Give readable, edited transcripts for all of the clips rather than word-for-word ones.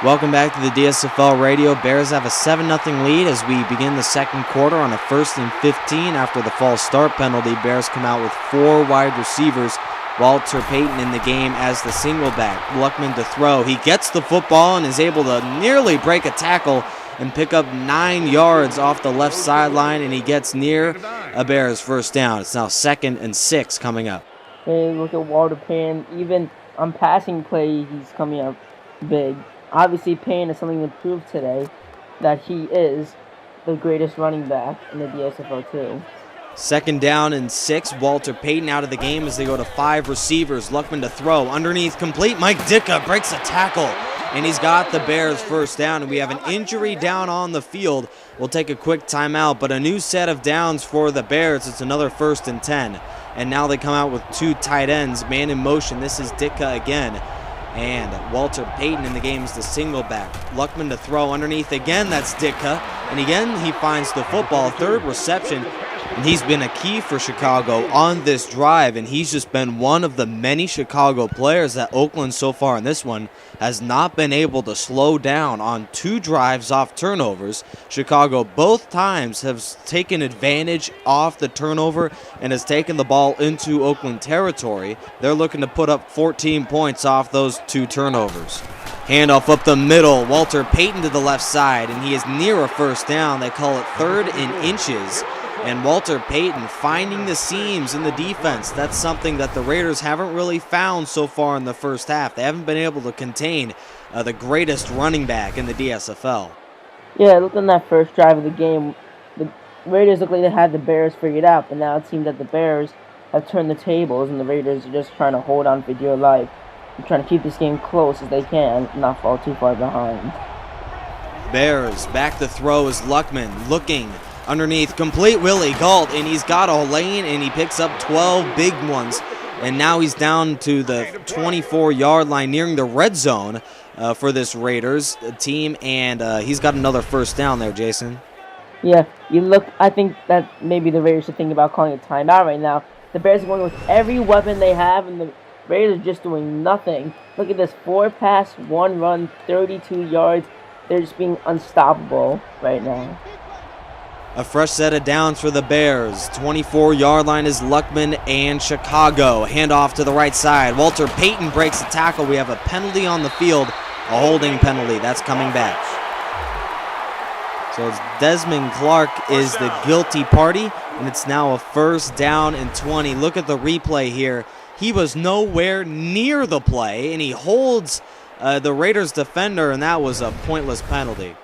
Welcome back to the DSFL Radio. Bears have a 7-0 lead as we begin the second quarter on a 1st and 15 after the false start penalty. Bears come out with 4 wide receivers. Walter Payton in the game as the single back. Luckman to throw. He gets the football and is able to nearly break a tackle and pick up 9 yards off the left sideline, and he gets near a Bears first down. It's now 2nd and 6 coming up. Hey, look at Walter Payton. Even on passing play, he's coming up big. Obviously, Payne is something to prove today that he is the greatest running back in the DSFL too. 2nd down and 6. Walter Payton out of the game as they go to 5 receivers. Luckman to throw. Underneath, complete. Mike Ditka breaks a tackle, and he's got the Bears first down. And we have an injury down on the field. We'll take a quick timeout, but a new set of downs for the Bears. It's another 1st and 10. And now they come out with 2 tight ends. Man in motion. This is Ditka again. And Walter Payton in the game is the single back. Luckman to throw underneath again. That's Ditka. And again, he finds the football. 3rd reception. And he's been a key for Chicago on this drive. And he's just been one of the many Chicago players that Oakland so far in this one has not been able to slow down on 2 drives off turnovers. Chicago both times have taken advantage off the turnover and has taken the ball into Oakland territory. They're looking to put up 14 points off those 2 turnovers. Handoff up the middle. Walter Payton to the left side, and he is near a first down. They call it 3rd and inches. And Walter Payton finding the seams in the defense. That's something that the Raiders haven't really found so far in the first half. They haven't been able to contain the greatest running back in the DSFL. Yeah, look on that first drive of the game. The Raiders look like they had the Bears figured out, but now it seems that the Bears have turned the tables and the Raiders are just trying to hold on for dear life. They're trying to keep this game close as they can and not fall too far behind. Bears back to throw is Luckman looking. Underneath, complete Willie Gault, and he's got a lane, and he picks up 12 big ones. And now he's down to the 24-yard line, nearing the red zone for this Raiders team, and he's got another first down there, Jason. Yeah, I think that maybe the Raiders should think about calling a timeout right now. The Bears are going with every weapon they have, and the Raiders are just doing nothing. Look at this, 4 pass, 1 run, 32 yards. They're just being unstoppable right now. A fresh set of downs for the Bears. 24-yard line is Luckman and Chicago. Handoff to the right side. Walter Payton breaks the tackle. We have a penalty on the field, a holding penalty. That's coming back. So it's Desmond Clark is the guilty party, and it's now a 1st down and 20. Look at the replay here. He was nowhere near the play, and he holds the Raiders defender, and that was a pointless penalty.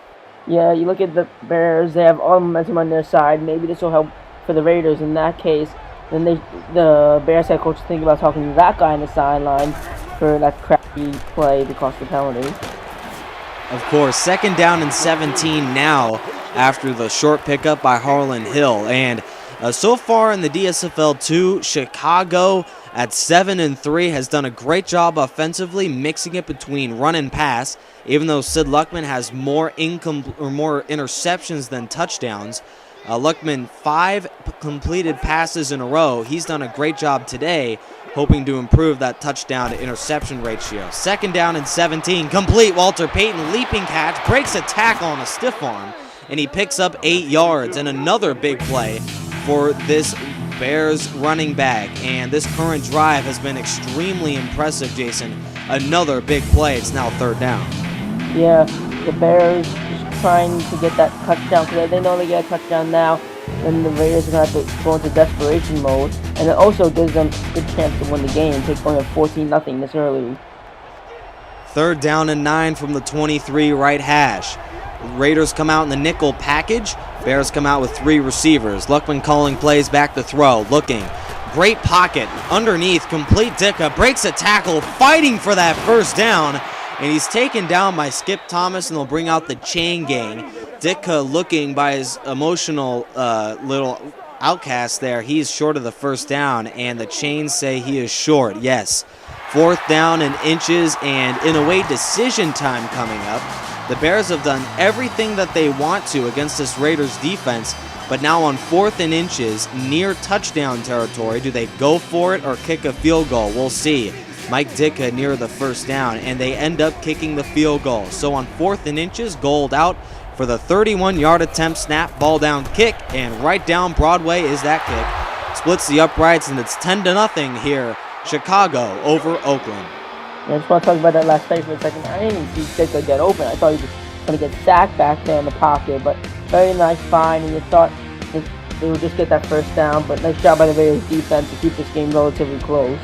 Yeah, you look at the Bears, they have all the momentum on their side. Maybe this will help for the Raiders in that case. Then the Bears head coach think about talking to that guy on the sideline for that crappy play to cost the penalty. Of course, 2nd down and 17 now after the short pickup by Harlan Hill. And so far in the DSFL 2, Chicago at 7-3 has done a great job offensively, mixing it between run and pass. Even though Sid Luckman has more interceptions than touchdowns, Luckman 5 completed passes in a row. He's done a great job today, hoping to improve that touchdown to interception ratio. 2nd down and 17, complete. Walter Payton leaping catch, breaks a tackle on a stiff arm, and he picks up 8 yards. And another big play for this Bears running back, and this current drive has been extremely impressive, Jason. Another big play. It's now 3rd down. Yeah, the Bears just trying to get that touchdown because they know they get a touchdown now, then the Raiders are going to have to go into desperation mode, and it also gives them a good chance to win the game, take only 14-0 this early. 3rd down and 9 from the 23 right hash. Raiders come out in the nickel package. Bears come out with 3 receivers. Luckman calling plays back to throw. Looking. Great pocket. Underneath. Complete. Ditka breaks a tackle. Fighting for that first down. And he's taken down by Skip Thomas, and they'll bring out the chain gang. Ditka looking by his emotional little outcast there. He's short of the first down, and the chains say he is short. Yes. 4th down and inches, and in a way, decision time coming up. The Bears have done everything that they want to against this Raiders defense, but now on 4th and inches, near touchdown territory, do they go for it or kick a field goal? We'll see. Mike Ditka near the first down, and they end up kicking the field goal. So on 4th and inches, Gold out for the 31-yard attempt, snap, ball down, kick, and right down Broadway is that kick. Splits the uprights, and it's 10-0 here, Chicago over Oakland. I just want to talk about that last play for a second. I didn't even see Ditka get open. I thought he was going to get sacked back there in the pocket, but very nice find, and you thought that they would just get that first down, but nice job by the Raiders defense to keep this game relatively close.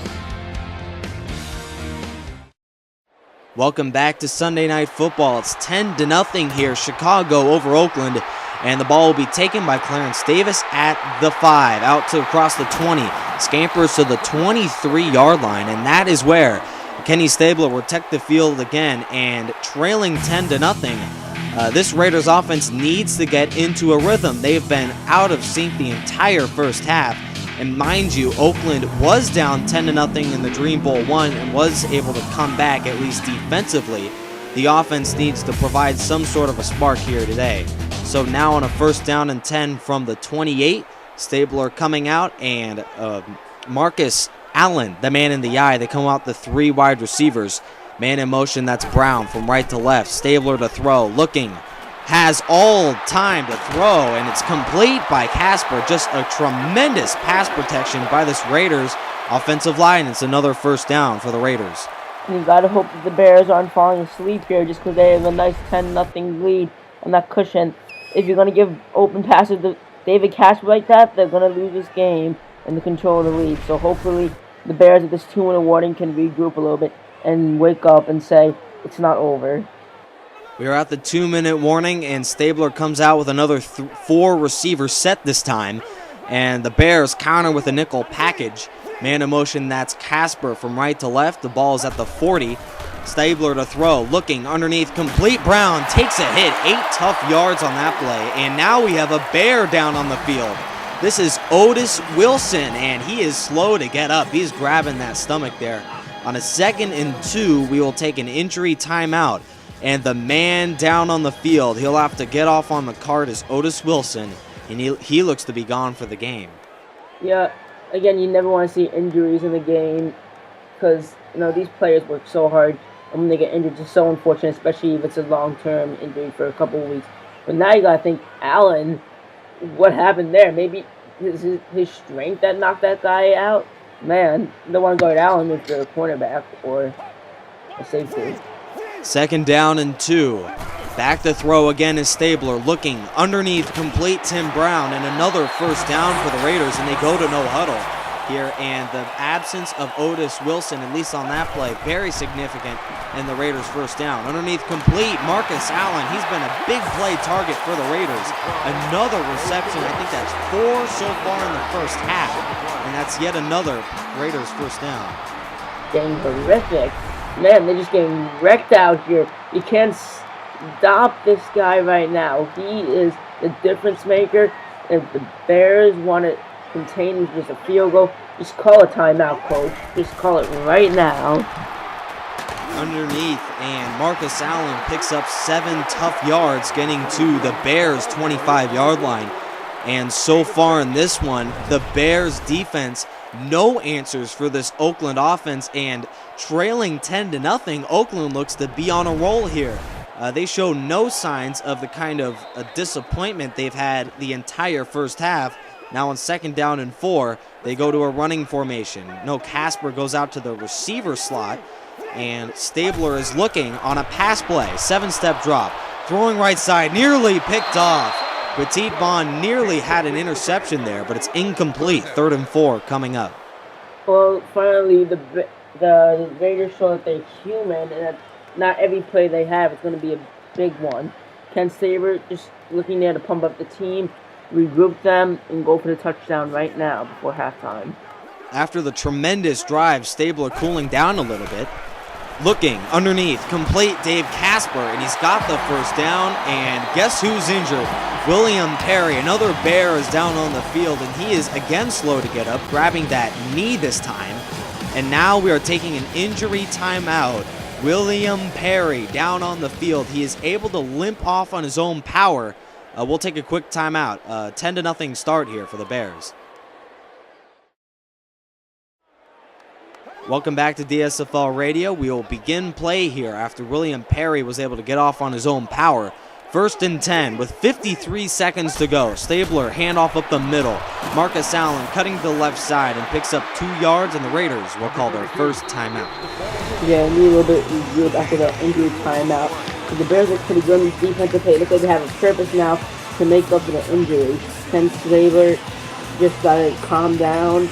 Welcome back to Sunday Night Football. It's 10-0 here, Chicago over Oakland, and the ball will be taken by Clarence Davis at the 5, out to across the 20, scampers to the 23-yard line, and that is where Kenny Stabler will take the field again, and trailing 10-0. This Raiders offense needs to get into a rhythm. They've been out of sync the entire first half. And mind you, Oakland was down 10-0 in the Dream Bowl 1 and was able to come back, at least defensively. The offense needs to provide some sort of a spark here today. So now on a 1st down and 10 from the 28, Stabler coming out, and Marcus Allen, the man in the eye. They come out the 3 wide receivers. Man in motion, that's Brown from right to left. Stabler to throw, looking. Has all time to throw, and it's complete by Casper. Just a tremendous pass protection by this Raiders offensive line. It's another 1st down for the Raiders. And you got to hope that the Bears aren't falling asleep here just because they have a nice 10-0 lead on that cushion. If you're going to give open passes to David Casper like that, they're going to lose this game and the control of the lead. So hopefully the Bears at this 2-minute warning can regroup a little bit and wake up and say it's not over. We are at the 2-minute warning, and Stabler comes out with another 4 receiver set this time. And the Bears counter with a nickel package. Man in motion, that's Casper from right to left. The ball is at the 40. Stabler to throw, looking underneath, complete. Brown takes a hit, 8 tough yards on that play. And now we have a Bear down on the field. This is Otis Wilson, and he is slow to get up. He's grabbing that stomach there. On a 2nd and 2, we will take an injury timeout. And the man down on the field, he'll have to get off on the cart, is Otis Wilson, and he looks to be gone for the game. Yeah, again, you never want to see injuries in the game because, these players work so hard, and when they get injured, it's so unfortunate, especially if it's a long-term injury for a couple of weeks. But now you got to think, Allen, what happened there? Maybe his strength that knocked that guy out? Man, the one guard Allen with the cornerback or a safety. 2nd down and 2. Back to throw again is Stabler, looking underneath, complete Tim Brown, and another 1st down for the Raiders, and they go to no huddle here. And the absence of Otis Wilson, at least on that play, very significant in the Raiders' 1st down. Underneath, complete Marcus Allen. He's been a big play target for the Raiders. Another reception. I think that's 4 so far in the first half, and that's yet another Raiders' 1st down. Getting horrific. Man, they're just getting wrecked out here. You can't stop this guy right now. He is the difference maker. If the Bears want to contain just a field goal, just call a timeout, coach. Just call it right now. Underneath, and Marcus Allen picks up 7 tough yards, getting to the Bears' 25-yard line. And so far in this one, the Bears defense, no answers for this Oakland offense, and trailing 10-0, Oakland looks to be on a roll here. They show no signs of the kind of disappointment they've had the entire first half. Now on 2nd down and 4, they go to a running formation. No, Casper goes out to the receiver slot, and Stabler is looking on a pass play. 7-step drop, throwing right side, nearly picked off. Petit Bond nearly had an interception there, but it's incomplete. 3rd and 4 coming up. Well, finally, the Raiders show that they're human, and that not every play they have is going to be a big one. Ken Stabler just looking there to pump up the team, regroup them, and go for the touchdown right now before halftime. After the tremendous drive, Stabler cooling down a little bit. Looking underneath, complete Dave Casper, and he's got the 1st down, and guess who's injured? William Perry, another Bear, is down on the field, and he is again slow to get up, grabbing that knee this time. And now we are taking an injury timeout. William Perry down on the field. He is able to limp off on his own power. We'll take a quick timeout. 10-0 start here for the Bears. Welcome back to DSFL Radio. We will begin play here after William Perry was able to get off on his own power. 1st and 10 with 53 seconds to go. Stabler handoff up the middle. Marcus Allen cutting to the left side and picks up 2 yards, and the Raiders will call their first timeout. Yeah, need a little bit good after the injury timeout. So the Bears look pretty good in defensive play. Looks like they have a purpose now to make up for the injury. Ken Stabler just got to calm down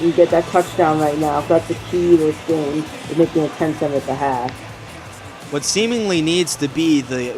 and get that touchdown right now. So that's the key to this game, is making it 10-7 at the half. What seemingly needs to be the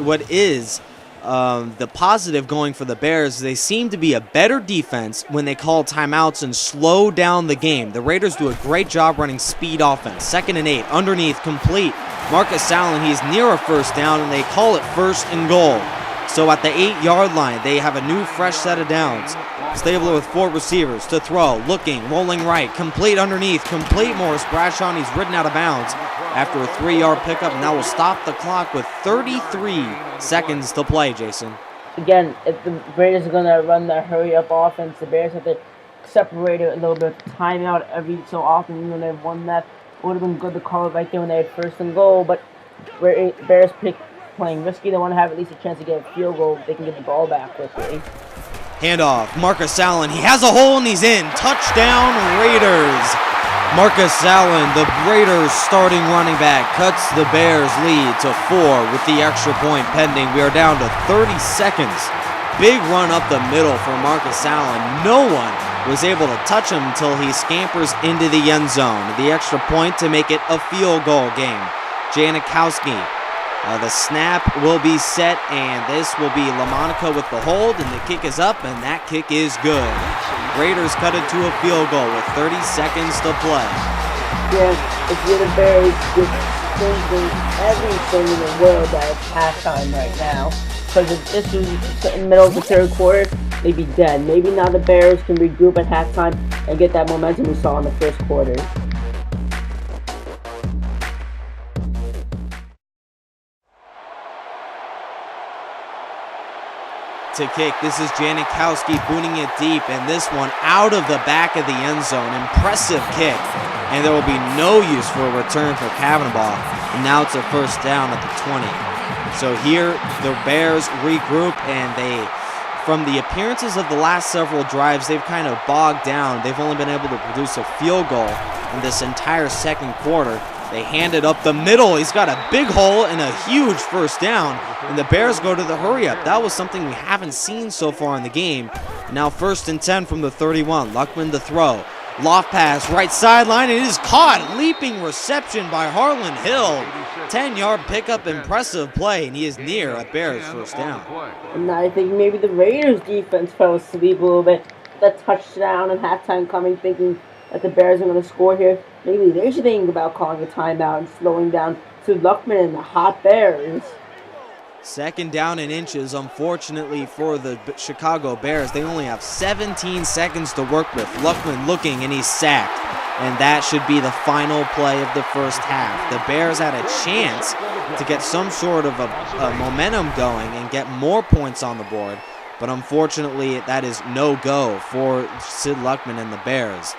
positive going for the Bears, they seem to be a better defense when they call timeouts and slow down the game. The Raiders do a great job running speed offense. 2nd and 8, underneath, complete. Marcus Allen, he's near a first down, and they call it 1st and goal. So at the 8-yard line, they have a new fresh set of downs. Stabler with 4 receivers to throw, looking, rolling right, complete underneath, complete. Morris Bradshaw, he's ridden out of bounds after a 3-yard pickup, and that will stop the clock with 33 seconds to play, Jason. Again, if the Raiders are going to run the hurry-up offense, the Bears have to separate it a little bit, time out every so often. Even though they have 1 left, it would have been good to call it right there when they had 1st and goal, but Bears playing risky. They want to have at least a chance to get a field goal if they can get the ball back quickly. Handoff, Marcus Allen, he has a hole and he's in. Touchdown, Raiders. Marcus Allen, the Raiders starting running back, cuts the Bears lead to 4 with the extra point pending. We are down to 30 seconds. Big run up the middle for Marcus Allen. No one was able to touch him until he scampers into the end zone. The extra point to make it a field goal game. Janikowski. The snap will be set, and this will be LaMonica with the hold, and the kick is up, and that kick is good. Raiders cut it to a field goal with 30 seconds to play. Yeah, if you're the Bears, you're thinking everything in the world that it's halftime right now. Because if this was in the middle of the 3rd quarter, they'd be dead. Maybe now the Bears can regroup at halftime and get that momentum we saw in the 1st quarter. To kick, this is Janikowski booting it deep, and this one out of the back of the end zone. Impressive kick, and there will be no use for a return for Kavanaugh, and now it's a 1st down at the 20. So here the Bears regroup, and from the appearances of the last several drives, they've kind of bogged down. They've only been able to produce a field goal in this entire 2nd quarter. They hand it up the middle. He's got a big hole and a huge 1st down, and the Bears go to the hurry-up. That was something we haven't seen so far in the game. Now 1st and 10 from the 31. Luckman to throw. Loft pass, right sideline, and it is caught. Leaping reception by Harlan Hill. 10-yard pickup, impressive play, and he is near a Bears 1st down. And I think maybe the Raiders defense fell asleep a little bit. That touchdown and halftime coming, thinking that the Bears are going to score here. Maybe they should think about calling a timeout and slowing down to Luckman and the hot Bears. 2nd down and inches, unfortunately for the Chicago Bears. They only have 17 seconds to work with. Luckman looking, and he's sacked. And that should be the final play of the 1st half. The Bears had a chance to get some sort of a momentum going and get more points on the board. But unfortunately, that is no-go for Sid Luckman and the Bears.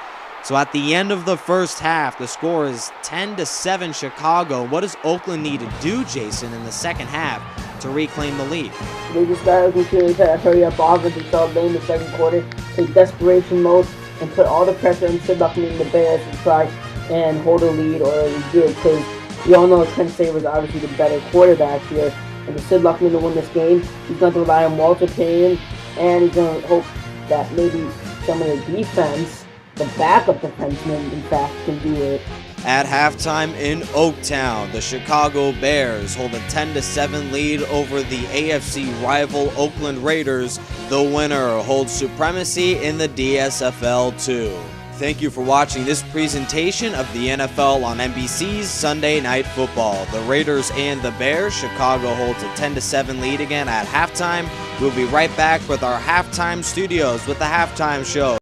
So at the end of the 1st half, the score is 10-7 Chicago. What does Oakland need to do, Jason, in the 2nd half to reclaim the lead? They just got to continue to hurry up offense and start late in the 2nd quarter, take desperation mode, and put all the pressure on Sid Luckman and the Bears to try and hold a lead or redo it. Because we all know Ken Stabler is obviously the better quarterback here. And for Sid Luckman to win this game, he's going to rely on Walter Payton, and he's going to hope that maybe some of the defense, the backup defenseman, in fact, can do it. At halftime in Oaktown, the Chicago Bears hold a 10-7 lead over the AFC rival Oakland Raiders. The winner holds supremacy in the DSFL 2. Thank you for watching this presentation of the NFL on NBC's Sunday Night Football. The Raiders and the Bears. Chicago holds a 10-7 lead again at halftime. We'll be right back with our halftime studios with the halftime show.